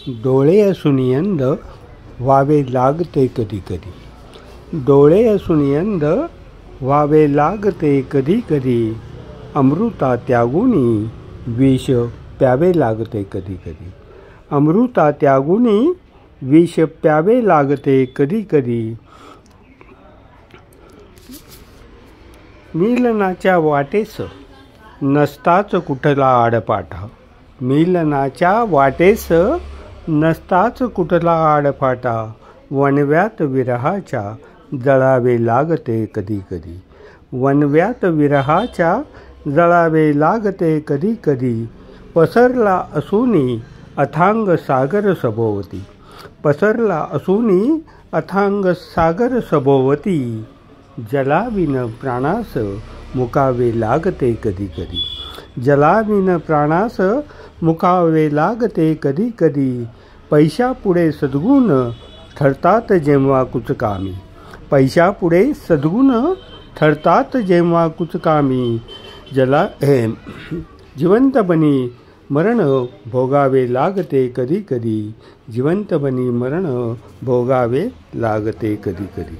डोळे असून अंध व्हावे लागते कधी कधी. डोळे असून अंध व्हावे लागते कधी कधी. अमृता त्यागुनी विष प्यावे लागते कधी कधी. अमृता त्यागुनी विष प्यावे लागते कधी कधी. मिलनाच्या वाटेस नसताच कुठला आडपाठा. मिलनाच्या वाटेस नसताच कुठला आडपाठा. वणव्यात विरहाच्या जळावे लागते कधी कधी. वणव्यात विरहाच्या जळावे लागते कधी कधी. पसरला असूनी अथांग सागर सभोवती. पसरला असूनी अथांग सागर सभोवती. जलाविन प्राणास मुकावे लागते कधी कधी. जलाविन प्राणास मुकावे लागते कधी कधी. पैशापुढे सद्गुण ठरतात जेव्हा कुचकामी. पैशापुढे सद्गुण ठरतात जेव्हा कुचकामी. जिवंतपणी मरण भोगावे लागते कधी कधी. जिवंतपणी मरण भोगावे लागते कधी कधी.